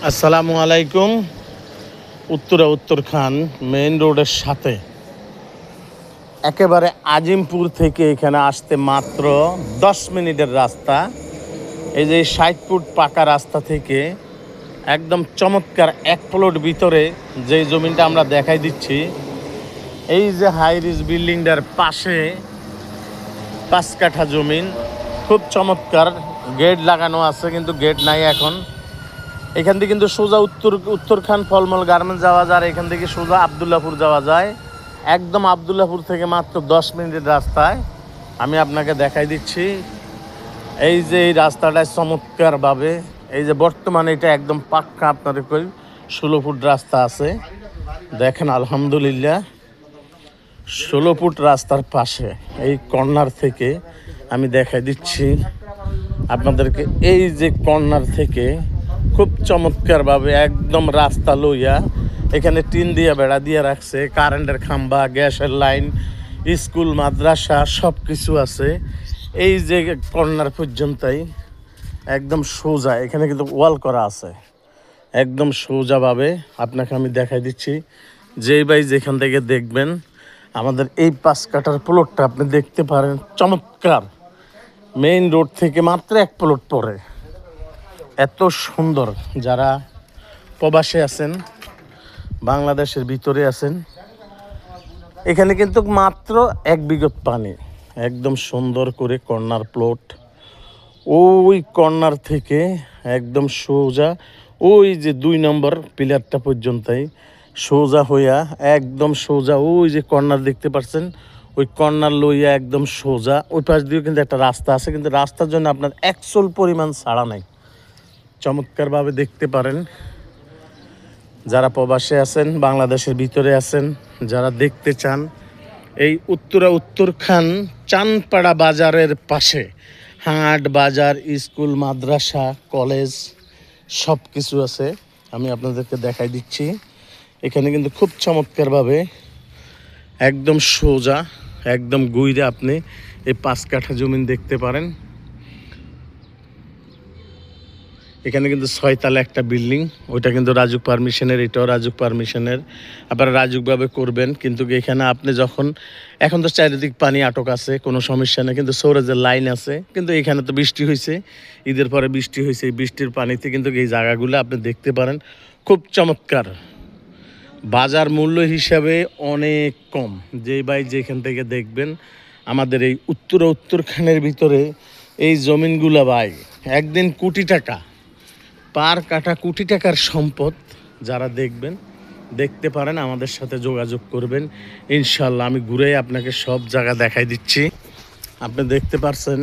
আসসালামু আলাইকুম। উত্তরখান মেইন রোডের সাথে একেবারে আজিমপুর থেকে এখানে আসতে মাত্র 10 মিনিটের রাস্তা। এই যে 60 ফুট পাকা রাস্তা থেকে একদম চমৎকার 1 প্লট ভিতরে যে জমিটা আমরা দেখাই দিচ্ছি, এই যে হাই রিজ বিল্ডিংটার পাশে 5 কাঠা জমিন, খুব চমৎকার। গেট লাগানো আছে কিন্তু গেট নাই এখন। এখান থেকে কিন্তু সোজা উত্তরখান ফলমল গার্মেন্টস যাওয়া যায়, এখান থেকে সোজা আবদুল্লাপুর যাওয়া যায়। একদম আবদুল্লাপুর থেকে মাত্র 10 মিনিটের রাস্তায় আমি আপনাকে দেখাই দিচ্ছি। এই যে এই রাস্তাটায় চমৎকারভাবে, এই যে বর্তমানে এটা একদম পাক্কা আপনার 16 ফুট রাস্তা আছে। দেখেন আলহামদুলিল্লাহ, 16 ফুট রাস্তার পাশে এই কর্নার থেকে আমি দেখাই দিচ্ছি আপনাদেরকে। এই যে কর্নার থেকে খুব চমৎকারভাবে একদম রাস্তা লইয়া এখানে টিন দিয়ে বেড়া দিয়ে রাখছে, কারেন্টের খাম্বা, গ্যাসের লাইন, স্কুল, মাদ্রাসা সব কিছু আছে। এই যে কর্নার পর্যন্তই একদম সোজা, এখানে কিন্তু ওয়াল করা আছে। একদম সোজাভাবে আপনাকে আমি দেখাই দিচ্ছি। যেই ভাই যেখান থেকে দেখবেন আমাদের এই 5 কাঠার প্লটটা আপনি দেখতে পারেন। চমৎকার, মেইন রোড থেকে মাত্র 1 প্লট পরে, এত সুন্দর। যারা প্রবাসে আছেন, বাংলাদেশের ভিতরে আছেন, এখানে কিন্তু মাত্র 1 বিঘত পানি, একদম সুন্দর করে কর্নার প্লট। ওই কর্নার থেকে একদম সোজা ওই যে 2 নম্বর পিলারটা পর্যন্তই সোজা হইয়া একদম সোজা ওই যে কর্নার দেখতে পাচ্ছেন, ওই কর্নার লইয়া একদম সোজা ওই পাশ দিয়েও কিন্তু একটা রাস্তা আছে, কিন্তু রাস্তার জন্য আপনার একচুল পরিমাণ ছাড়া নাই। চমৎকারভাবে দেখতে পারেন। যারা প্রবাসে আছেন, বাংলাদেশের ভিতরে আছেন, যারা দেখতে চান, এই উত্তরখান চানপাড়া বাজারের পাশে হাট, বাজার, স্কুল, মাদ্রাসা, কলেজ সব কিছু আছে। আমি আপনাদেরকে দেখাই দিচ্ছি। এখানে কিন্তু খুব চমৎকারভাবে একদম সোজা একদম গুইরে আপনি এই 5 কাঠা জমিন দেখতে পারেন। এখানে কিন্তু 6 তলা একটা বিল্ডিং, ওইটা কিন্তু রাজুক পারমিশনের, এটাও রাজুক পারমিশনের। আপনারা রাজুকভাবে করবেন, কিন্তু এখানে আপনি যখন, এখন তো চারিদিক পানি আটক আছে, কোনো সমস্যা নেই, কিন্তু সৌরেজের লাইন আছে। কিন্তু এখানে তো বৃষ্টি হয়েছে, ঈদের পরে বৃষ্টি হয়েছে, এই বৃষ্টির পানিতে কিন্তু এই জায়গাগুলো আপনি দেখতে পারেন। খুব চমৎকার, বাজার মূল্য হিসাবে অনেক কম। যেই ভাই যেখান থেকে দেখবেন আমাদের এই উত্তরখানের ভিতরে এই জমিনগুলো ভাই একদিন কোটি টাকা, পার কাঠা কোটি টাকার সম্পদ। যারা দেখবেন, দেখতে পারেন, আমাদের সাথে যোগাযোগ করবেন, ইনশাল্লাহ আমি ঘুরে আপনাকে সব জায়গা দেখাই দিচ্ছি। আপনি দেখতে পারছেন,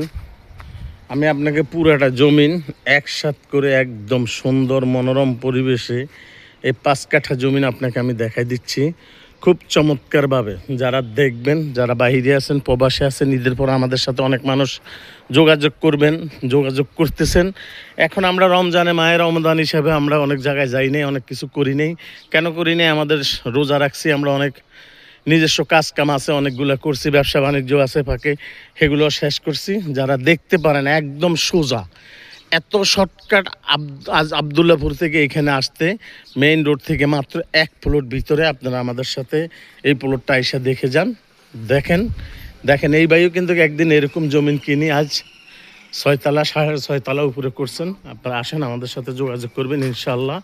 আমি আপনাকে পুরাটা জমিন একসাথ করে একদম সুন্দর মনোরম পরিবেশে এই 5 কাঠা জমিন আপনাকে আমি দেখাই দিচ্ছি খুব চমৎকারভাবে। যারা দেখবেন, যারা বাইরে আছেন, প্রবাসে আছেন, ঈদের পর আমাদের সাথে অনেক মানুষ যোগাযোগ করবেন, যোগাযোগ করতেছেন। এখন আমরা রমজানে, মায়ের রমজান হিসাবে আমরা অনেক জায়গায় যাই নাই, অনেক কিছু করি নাই। কেন করি নাই? আমাদের রোজা রাখছি, আমরা অনেক নিজস্ব কাজ কাম আছে, অনেকগুলো করছি, ব্যবসা বাণিজ্য আছে ফাঁকে, সেগুলো শেষ করছি। যারা দেখতে পারেন একদম সোজা, এত শর্টকাট। আজ আবদুল্লাপুর থেকে এখানে আসতে মেইন রোড থেকে মাত্র 1 প্লট ভিতরে। আপনারা আমাদের সাথে এই প্লটটা এসে দেখে যান। দেখেন এই ভাইও কিন্তু একদিন এরকম জমিন কিনে আজ 6 তলা, 6.5 তলা উপরে করছেন। আপনারা আসেন, আমাদের সাথে যোগাযোগ করবেন, ইনশাল্লাহ